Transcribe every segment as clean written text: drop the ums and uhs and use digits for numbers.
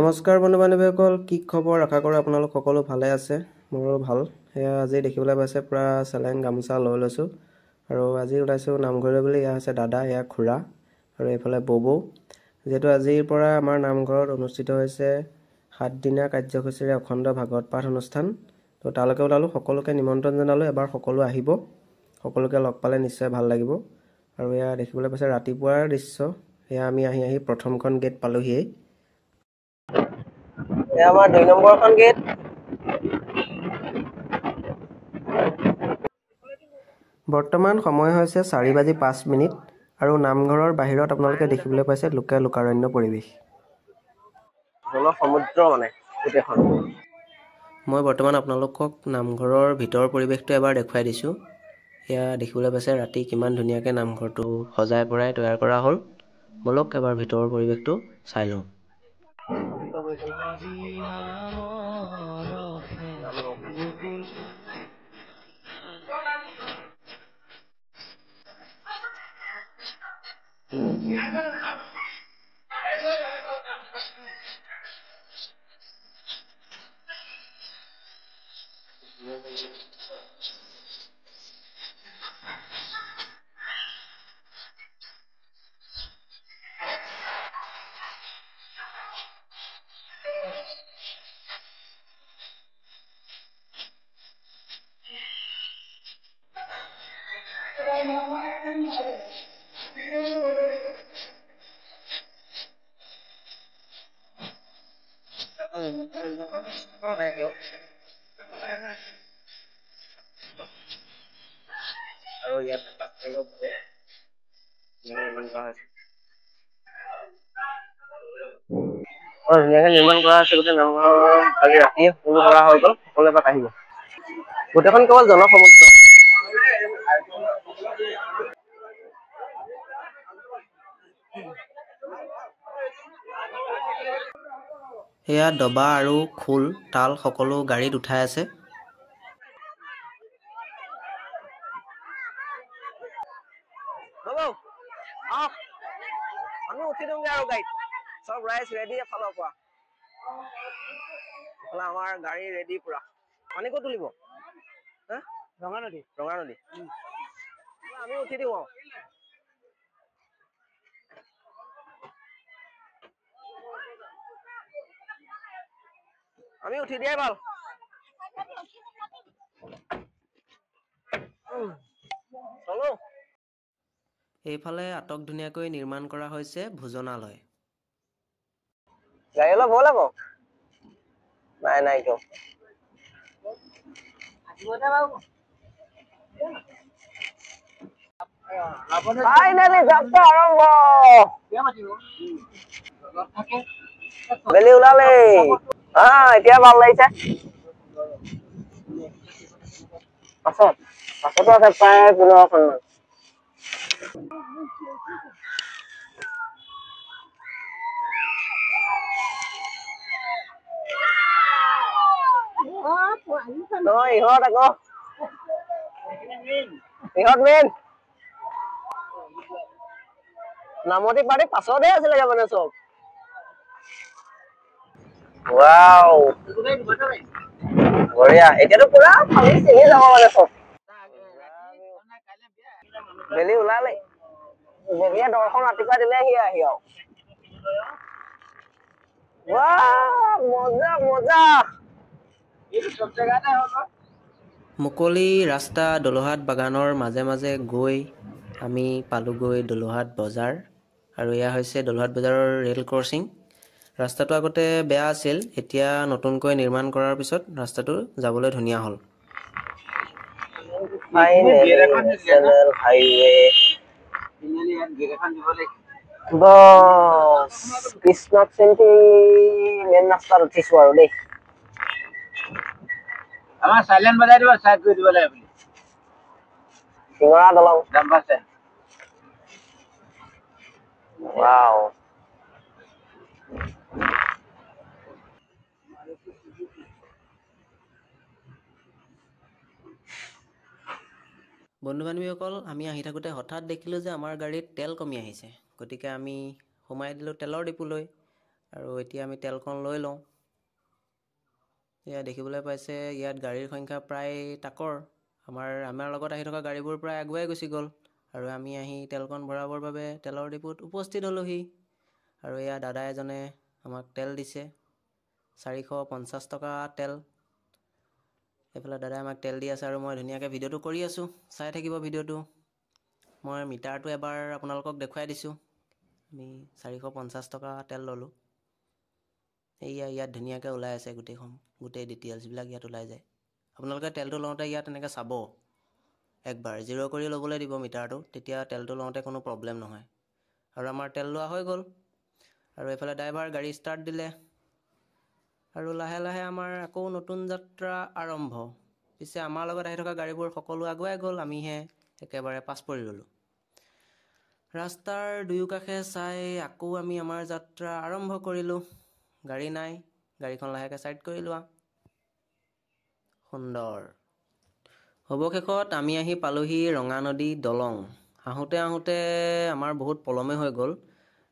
নমস্কাৰ বন্ধু বান্ধৱীসকল, কি খবৰ? আশা কৰোঁ আপোনালোক সকলো ভালে আছে। মোৰো ভাল। সেয়া আজি দেখিবলৈ পাইছে পূৰা চেলেং গামোচা লৈ লৈছোঁ আৰু আজি ওলাইছোঁ নামঘৰলৈ বুলি। এয়া হৈছে দাদা, এয়া খুৰা আৰু এইফালে ববৌ। যিহেতু আজিৰ পৰা আমাৰ নামঘৰত অনুষ্ঠিত হৈছে 7 দিনীয়া কাৰ্যসূচীৰে অখণ্ড ভাগৱত পাঠ অনুষ্ঠান। তো তালৈকে ওলালোঁ, সকলোকে নিমন্ত্ৰণ জনালোঁ। এবাৰ সকলো আহিব, সকলোকে লগ পালে নিশ্চয় ভাল লাগিব। আৰু এয়া দেখিবলৈ পাইছে ৰাতিপুৱাৰ দৃশ্য। এয়া আমি আহি প্ৰথমখন গেট পালোহিয়েই। এয়া আমাৰ 2 নম্বৰখন গেট। বৰ্তমান সময় হৈছে 4:05 আৰু নামঘৰৰ বাহিৰত আপোনালোকে দেখিবলৈ পাইছে লোকাৰণ্য পৰিৱেশ। সমুদ্ৰ মানে গোটেইখন। মই বৰ্তমান আপোনালোকক নামঘৰৰ ভিতৰৰ পৰিৱেশটো এবাৰ দেখুৱাই দিছোঁ। এয়া দেখিবলৈ পাইছে ৰাতি কিমান ধুনীয়াকৈ নামঘৰটো সজাই পৰাই তৈয়াৰ কৰা হ'ল। বলক এবাৰ ভিতৰৰ পৰিৱেশটো চাই লওঁ। আৰু ইয়াত ধুনীয়াকে নিৰ্মাণ কৰা আছে। গোটেই নামঘৰ কালি ৰাতিয়ে সকলো কৰা হৈ গ'ল। সকলো এপাক আহিব। গোটেইখন কেৱল জনসমুদ্ৰ। এয়া দবা আৰু খোল তাল সকলো গাড়ীত উঠাই আছে। আমি উঠি দিওঁগে আৰু গাড়ীত। চব ৰাইজ ৰেডি এফালৰ পৰা। আমাৰ গাড়ী ৰেডি পুৰা। পানী ক'ত তুলিব? ৰঙা নদী। আমি উঠি দিওঁ। আমি উঠি দিয়াই ভাল। চলো। এইফালে আটক ধুনীয়াকৈ নিৰ্মাণ কৰা হৈছে ভোজনালয়। গাড়ী অলপ হ'ল আকৌ। নাই কিয়? ফাইনেলি যাত্ৰা আৰম্ভ। বেলি ওলালে। এতিয়া ভাল লাগিছে। পাছতো আছে প্ৰায় 15খন মান। ইহঁত আকৌ মেইন নামতি পাৰ্টি পাছতহে আছিলে মানে চব। ৱাও বঢ়িয়া। এতিয়াতো পুৰা ফালি চিঙি যাব মানে চব। বেলি ওলালে। বেলিয়ে দৰ্শন ৰাতিপুৱা দিলেহি আহি আৰু। মজা। মুকলি ৰাস্তা দলহাট বাগানৰ মাজে মাজে গৈ আমি পালোগৈ দলহাট বজাৰ। আৰু এয়া হৈছে দলহাট বজাৰৰ ৰেল ক্ৰছিং। ৰাস্তাটো আগতে বেয়া আছিল, এতিয়া নতুনকৈ নিৰ্মাণ কৰাৰ পিছত ৰাস্তাটো যাবলৈ ধুনীয়া হ'ল। কৃষ্ণক চিন্তি মেইন ৰাস্তাত উঠিছো আৰু দেই। আমাৰ চাইলেণ্ট বজাই দিব, চাইড কৰি দিব লাগে বুলি। শিঙৰা দলং। ৱাও। বন্ধু বান্ধৱীসকল, আমি আহি থাকোঁতে হঠাৎ দেখিলোঁ যে আমাৰ গাড়ীত তেল কমি আহিছে। গতিকে আমি সোমাই দিলোঁ তেলৰ ডিপুলৈ। আৰু এতিয়া আমি তেলকণ লৈ লওঁ। এয়া দেখিবলৈ পাইছে ইয়াত গাড়ীৰ সংখ্যা প্ৰায় তাকৰ। আমাৰ লগত আহি থকা গাড়ীবোৰ প্ৰায় আগুৱাই গুচি গ'ল আৰু আমি আহি তেলকণ ভৰাবৰ বাবে তেলৰ ডিপুত উপস্থিত হ'লোহি। আৰু এয়া দাদা এজনে আমাক তেল দিছে, 450 টকা তেল। এইফালে দাদাই আমাক তেল দি আছে আৰু মই ধুনীয়াকৈ ভিডিঅ'টো কৰি আছোঁ, চাই থাকিব ভিডিঅ'টো। মই মিটাৰটো এবাৰ আপোনালোকক দেখুৱাই দিছোঁ। আমি 450 টকা তেল ল'লোঁ। ইয়াত ধুনীয়াকৈ ওলাই আছে গোটেই ডিটেইলছবিলাক ইয়াত ওলাই যায়। আপোনালোকে তেলটো লওঁতে ইয়াত এনেকৈ চাব, একবাৰ 0 কৰি ল'বলৈ দিব মিটাৰটো, তেতিয়া তেলটো লওঁতে কোনো প্ৰব্লেম নহয়। আৰু আমাৰ তেল লোৱা হৈ গ'ল। আৰু এইফালে ড্ৰাইভাৰ গাড়ী ষ্টাৰ্ট দিলে আৰু লাহে লাহে আমাৰ আকৌ নতুন যাত্ৰা আৰম্ভ। পিছে আমাৰ লগত আহি থকা গাড়ীবোৰ সকলো আগুৱাই গ'ল, আমিহে একেবাৰে পাছ পৰি ৰ'লোঁ। ৰাস্তাৰ দুয়োকাষে চাই আকৌ আমি আমাৰ যাত্ৰা আৰম্ভ কৰিলোঁ। গাড়ী নাই, গাড়ীখন লাহেকৈ ছাইড কৰি লোৱা। সুন্দৰ। অৱশেষত আমি আহি পালোহি ৰঙানদী দলং। আহোঁতে আমাৰ বহুত পলমে হৈ গ'ল।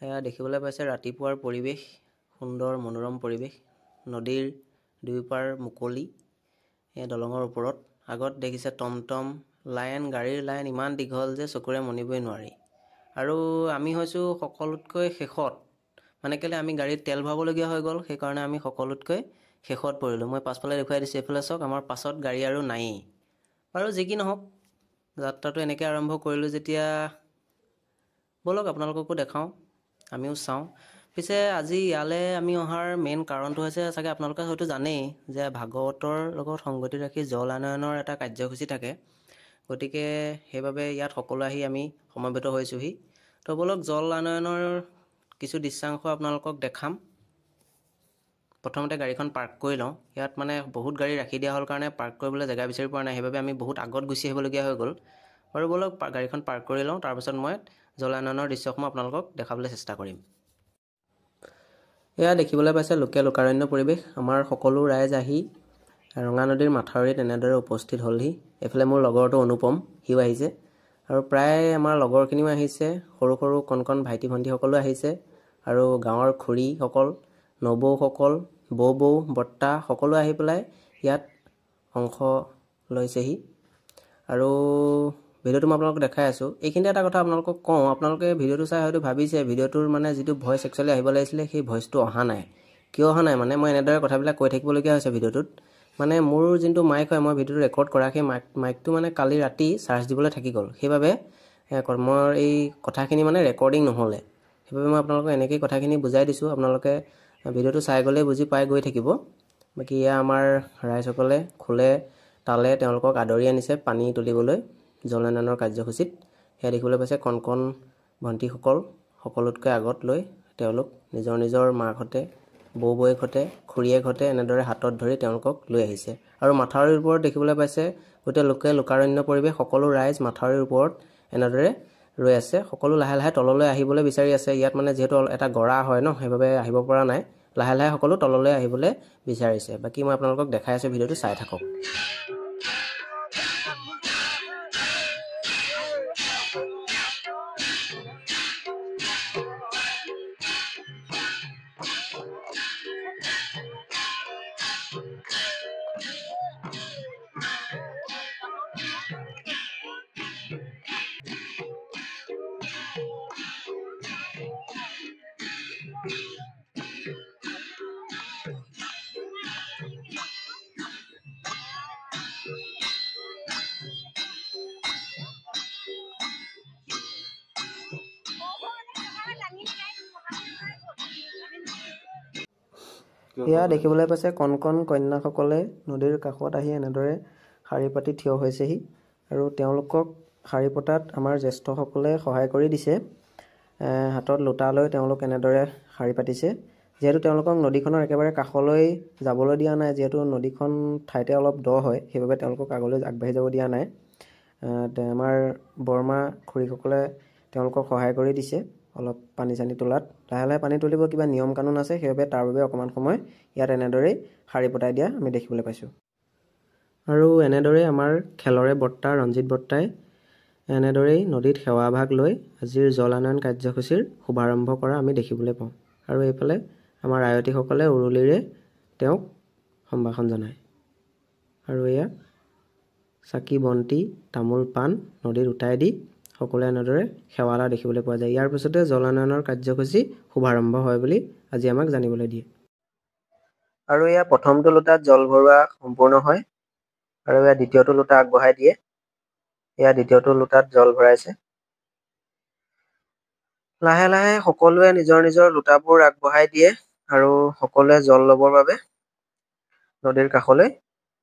এয়া দেখিবলৈ পাইছে ৰাতিপুৱাৰ পৰিৱেশ, সুন্দৰ মনোৰম পৰিৱেশ। নদীৰ দুয়োপাৰ মুকলি, এই দলঙৰ ওপৰত। আগত দেখিছে টমটম, গাড়ীৰ লাইন ইমান দীঘল যে চকুৰে মনিবই নোৱাৰি। আৰু আমি হৈছোঁ সকলোতকৈ শেষত, মানে কেলৈ আমি গাড়ীত তেল ভৰাবলগীয়া হৈ গ'ল, সেইকাৰণে আমি সকলোতকৈ শেষত পৰিলোঁ। মই পাছফালে দেখুৱাই দিছোঁ, এইফালে চাওক, আমাৰ পাছত গাড়ী আৰু নায়েই। বাৰু যি কি নহওক, যাত্ৰাটো এনেকৈ আৰম্ভ কৰিলোঁ যেতিয়া, ব'লক আপোনালোককো দেখাওঁ, আমিও চাওঁ। পিছে আজি ইয়ালৈ আমি অহাৰ মেইন কাৰণটো হৈছে, চাগে আপোনালোকে হয়তো জানেই যে ভাগৱতৰ লগত সংগতি ৰাখি জল আনয়নৰ এটা কাৰ্যসূচী থাকে। গতিকে সেইবাবে ইয়াত সকলো আহি আমি সমবেত হৈছোঁহি। তো ব'লক জল আনয়নৰ কিছু দৃশ্যাংশ আপোনালোকক দেখাম। প্ৰথমতে গাড়ীখন পাৰ্ক কৰি লওঁ। ইয়াত মানে বহুত গাড়ী ৰাখি দিয়া হ'ল কাৰণে পাৰ্ক কৰিবলৈ জেগা বিচাৰি পোৱা নাই, সেইবাবে আমি বহুত আগত গুচি আহিবলগীয়া হৈ গ'ল। বাৰু ব'লক গাড়ীখন পাৰ্ক কৰি লওঁ, তাৰপিছত মই জলানয়নৰ দৃশ্যসমূহ আপোনালোকক দেখাবলৈ চেষ্টা কৰিম। এয়া দেখিবলৈ পাইছে লোকে লোকাৰণ্য পৰিৱেশ। আমাৰ সকলো ৰাইজ আহি ৰঙানদীৰ মাথাউৰিত এনেদৰে উপস্থিত হ'লহি। এইফালে মোৰ লগৰটো অনুপম, সিও আহিছে। আৰু প্ৰায় আমাৰ লগৰখিনিও আহিছে, সৰু সৰু কণ ভাইটি ভণ্টিসকলো আহিছে। আৰু গাঁৱৰ খুৰীসকল, নবৌসকল, বৌ বৰ্তা সকলো আহি পেলাই ইয়াত অংশ লৈছেহি। আৰু ভিডিঅ'টো মই আপোনালোকক দেখাই আছোঁ। এইখিনিতে এটা কথা আপোনালোকক কওঁ, আপোনালোকে ভিডিঅ'টো চাই হয়তো ভাবিছে ভিডিঅ'টোৰ মানে যিটো ভইচ একচুৱেলি আহিব লাগিছিলে, সেই ভইচটো অহা নাই। কিয় অহা নাই মানে, মই এনেদৰে কথাবিলাক কৈ থাকিবলগীয়া হৈছে ভিডিঅ'টোত। মানে মোৰ যোনটো মাইক হয়, মই ভিডিঅ'টো ৰেকৰ্ড কৰা, সেই মাইকটো মানে কালি ৰাতি চাৰ্জ দিবলৈ থাকি গ'ল। সেইবাবে মোৰ এই কথাখিনি মানে ৰেকৰ্ডিং নহ'লে। সেইবাবে মই আপোনালোকক এনেকৈয়ে কথাখিনি বুজাই দিছোঁ। আপোনালোকে ভিডিঅ'টো চাই গ'লেই বুজি পাই গৈ থাকিব। বাকী এয়া আমাৰ ৰাইজসকলে খোলে তালে তেওঁলোকক আদৰি আনিছে পানী তুলিবলৈ জলানয়নৰ কাৰ্যসূচীত। সেয়া দেখিবলৈ পাইছে কণ ভণ্টিসকল সকলোতকৈ আগত লৈ তেওঁলোক নিজৰ মাকহঁতে, বৌয়েকহঁতে, খুৰীয়েকহঁতে এনেদৰে হাতত ধৰি তেওঁলোকক লৈ আহিছে। আৰু মাথাউৰিৰ ওপৰত দেখিবলৈ পাইছে গোটেই লোকে লোকাৰণ্য পৰিৱেশ, সকলো ৰাইজ মাথাউৰিৰ ওপৰত এনেদৰে ৰৈ আছে। সকলো লাহে লাহে তললৈ আহিবলৈ বিচাৰি আছে। ইয়াত মানে যিহেতু এটা গৰা হয় ন, সেইবাবে আহিব পৰা নাই। লাহে লাহে সকলো তললৈ আহিবলৈ বিচাৰিছে। বাকী মই আপোনালোকক দেখাই আছোঁ, ভিডিঅ'টো চাই থাকক। এয়া দেখিবলৈ পাইছে কণ কন্যাসকলে নদীৰ কাষত আহি এনেদৰে শাৰী পাতি থিয় হৈছেহি। আৰু তেওঁলোকক শাৰী পতাত আমাৰ জ্যেষ্ঠসকলে সহায় কৰি দিছে। হাতত লোটা লৈ তেওঁলোক এনেদৰে শাৰী পাতিছে। যিহেতু তেওঁলোকক নদীখনৰ একেবাৰে কাষলৈ যাবলৈ দিয়া নাই, যিহেতু নদীখন ঠাইতে অলপ দ হয়, সেইবাবে তেওঁলোকক আগলৈ আগবাঢ়ি যাব দিয়া নাই। আমাৰ বৰমা খুৰীসকলে তেওঁলোকক সহায় কৰি দিছে অলপ পানী চানী তোলাত। লাহে লাহে পানী তুলিব কিবা নিয়ম কানুন আছে, সেইবাবে তাৰ বাবে অকণমান সময় ইয়াত এনেদৰেই শাৰী পতাই দিয়া আমি দেখিবলৈ পাইছোঁ। আৰু এনেদৰেই আমাৰ খেলৰে বৰ্তা ৰঞ্জিত বৰ্তাই এনেদৰেই নদীত সেৱাভাগ লৈ আজিৰ জল আনয়ন কাৰ্যসূচীৰ শুভাৰম্ভ কৰা আমি দেখিবলৈ পাওঁ। আৰু এইফালে আমাৰ আয়তীসকলে উৰুলিৰে তেওঁক সম্ভাষণ জনায়। আৰু এয়া চাকি বন্তি তামোল পাণ নদীত উটাই দি সকলোৱে এনেদৰে সেৱা লোৱা দেখিবলৈ পোৱা যায়। ইয়াৰ পিছতে জলানয়নৰ কাৰ্যসূচী শুভাৰম্ভ হয় বুলি আজি আমাক জানিবলৈ দিয়ে। আৰু এয়া প্ৰথমটো লোটাত জল ভৰোৱা সম্পূৰ্ণ হয় আৰু এয়া দ্বিতীয়টো লোটা আগবঢ়াই দিয়ে। এয়া দ্বিতীয়টো লোটাত জল ভৰাইছে। লাহে লাহে সকলোৱে নিজৰ নিজৰ লোটাবোৰ আগবঢ়াই দিয়ে আৰু সকলোৱে জল ল'বৰ বাবে নদীৰ কাষলৈ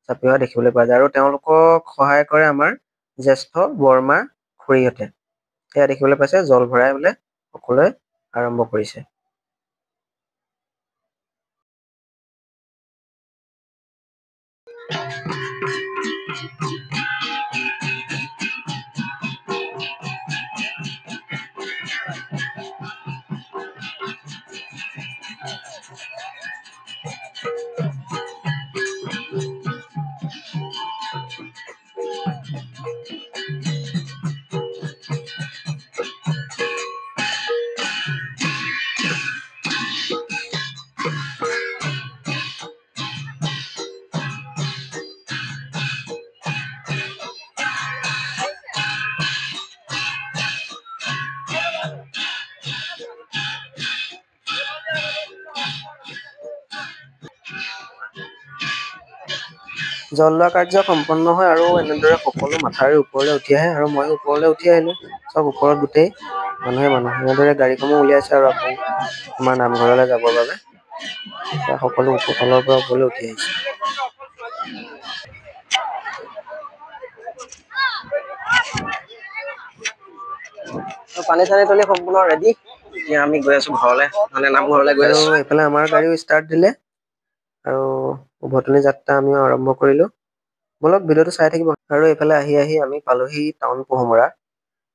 চাপি অহা দেখিবলৈ পোৱা যায়। আৰু তেওঁলোকক সহায় কৰে আমাৰ জ্যেষ্ঠ বৰমা খুৰীহঁতে। সেয়া দেখিবলৈ পাইছে জল ভৰাই বোলে সকলোৱে আৰম্ভ কৰিছে। জল লোৱা কাৰ্য সম্পন্ন হয় আৰু এনেদৰে সকলো মাথাউৰিৰ ওপৰলৈ উঠি আহে আৰু ময়ো ওপৰলৈ উঠি আহিলো। চব ওপৰত গোটেই মানুহে এনেদৰে গাড়ীসমূহ উলিয়াইছে আৰু আকৌ আমাৰ নামঘৰলৈ যাবৰ বাবে সেয়া সকলো তলৰ পৰা ওপৰলৈ উঠি আহিছে। পানী চানী তুলি সম্পূৰ্ণ ৰেডি। এতিয়া আমি গৈ আছো ঘৰলে, মানে নামঘৰলৈ গৈ আছো। আৰু এইফালে আমাৰ গাড়ীও ষ্টাৰ্ট দিলে আৰু উভতনি যাত্ৰা আমিও আৰম্ভ কৰিলো। বলক ভিডিঅ'টো চাই থাকিব। আৰু এইফালে আহি আহি আমি পালোহি টাউন পোহমৰা।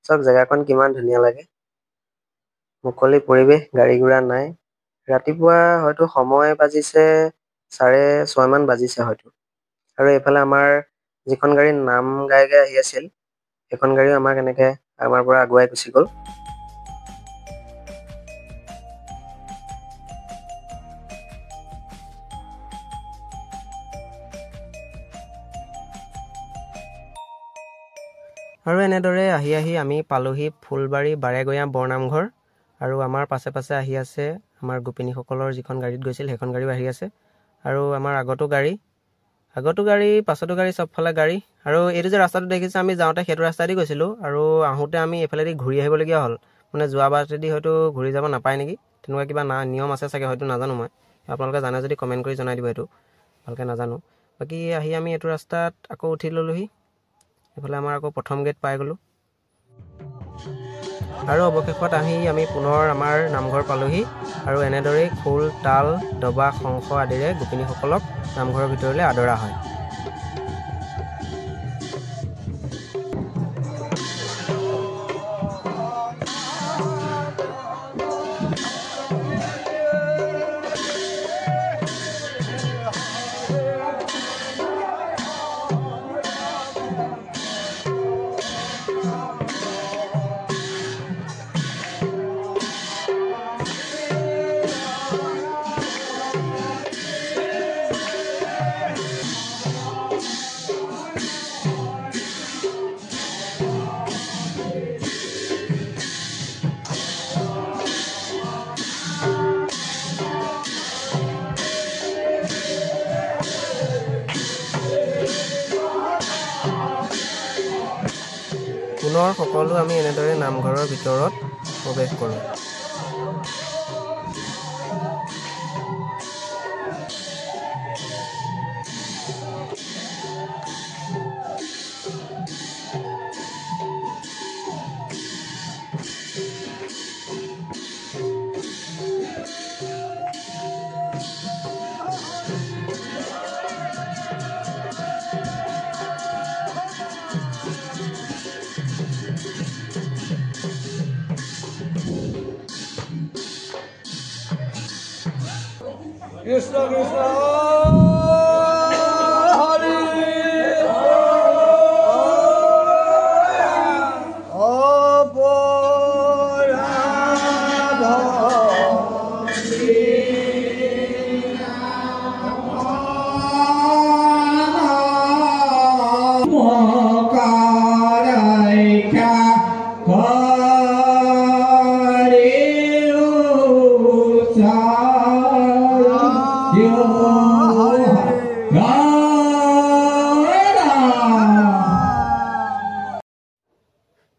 চাওক জেগাখন কিমান ধুনীয়া লাগে, মুকলি পৰিৱেশ, গাড়ী ঘোঁৰা নাই। ৰাতিপুৱা হয়তো সময় বাজিছে 6:30 বাজিছে হয়তো। আৰু এইফালে আমাৰ যিখন গাড়ী নাম গাই গাই আহি আছিল সেইখন গাড়ীও আমাক এনেকে আমাৰ পৰা আগুৱাই গুচি গ'ল। আৰু এনেদৰে আহি আহি আমি পালোহি ফুলবাৰী বাৰেগঞা বৰনামঘৰ। আৰু আমাৰ পাছে পাছে আহি আছে আমাৰ গোপিনীসকলৰ যিখন গাড়ীত গৈছিল সেইখন গাড়ীও আহি আছে। আৰু আমাৰ আগতো গাড়ী পাছতো গাড়ী, চবফালে গাড়ী। আৰু এইটো যে ৰাস্তাটো দেখিছে আমি যাওঁতে সেইটো ৰাস্তাইদি গৈছিলোঁ আৰু আহোঁতে আমি এইফালেদি ঘূৰি আহিবলগীয়া হ'ল। মানে যোৱা বাটেদি হয়তো ঘূৰি যাব নাপায় নেকি, তেনেকুৱা কিবা নিয়ম আছে চাগে, হয়তো নাজানো মই। আপোনালোকে জানে যদি কমেণ্ট কৰি জনাই দিব, এইটো ভালকৈ নাজানো। বাকী আহি আমি এইটো ৰাস্তাত আকৌ উঠি ল'লোহি। এইফালে আমাৰ আকৌ প্ৰথম গেট পাই গ'লোঁ। আৰু অৱশেষত আহি আমি পুনৰ আমাৰ নামঘৰ পালোহি। আৰু এনেদৰেই খোল, তাল, দবা, শংখ আদিৰে গোপিনীসকলক নামঘৰৰ ভিতৰলৈ আদৰা হয়। পুনৰ সকলো আমি এনেদৰে নামঘৰৰ ভিতৰত প্ৰৱেশ কৰোঁ। কৃষ্ণ কৃষ্ণ হৰি অপৰাধ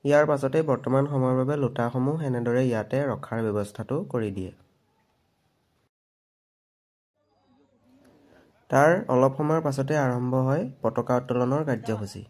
ইয়াৰ পাছতে বৰ্তমান সময়ৰ বাবে লোটাসমূহ এনেদৰে ইয়াতে ৰখাৰ ব্যৱস্থাটো কৰি দিয়ে। তাৰ অলপ সময়ৰ পাছতে আৰম্ভ হয় পতাকা উত্তোলনৰ কাৰ্যসূচী।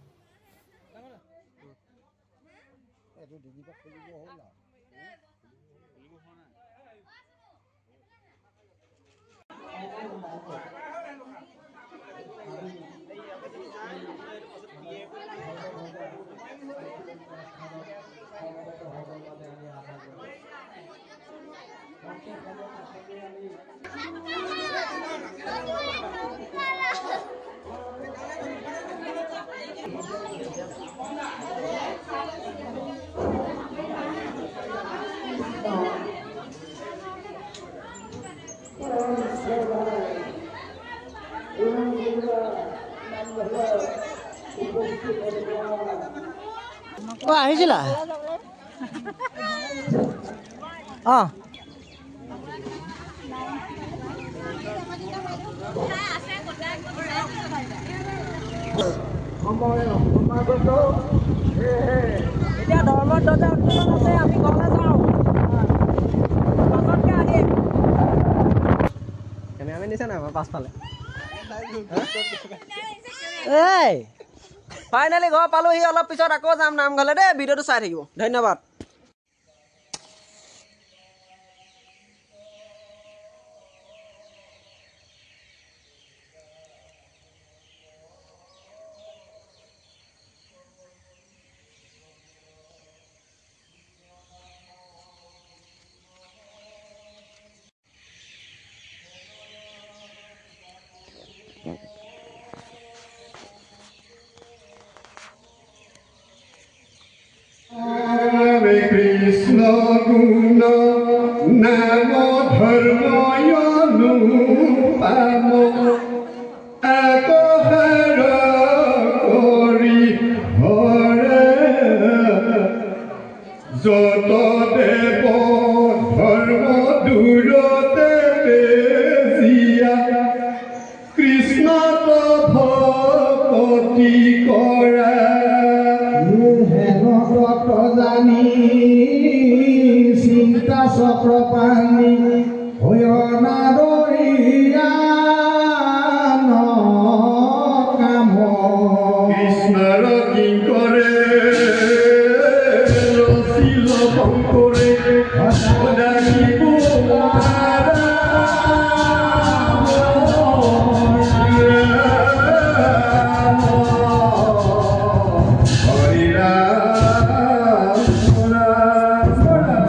আহিছিলা এতিয়া ধৰ্মৰ ধ্বজা উত্তোলন আছে, আমি ঘৰলৈ যাওঁ। পাছতকে আহিম। কেমেৰামেন নিছে নাই আমাৰ পাছফালে? এই ফাইনেলি ঘৰ পালোহি, অলপ পিছত আকৌ যাম নামঘৰলৈ দেই। ভিডিঅ'টো চাই থাকিব, ধন্যবাদ। কৃষ্ণ গুণ নাম ধৰ্ময়নুপাম আকহাৰ কৰি হৰে যত দেৱ ধৰ্ম দূৰতে বেজিয়া কৃষ্ণ ভকতি কৰা জানি চিন্তা চক্ৰ পানী ভয়নাদৰিয়া কাম কৃষ্ণৰ কি কৰে ৰচিল শংকৰে সদাশিৱ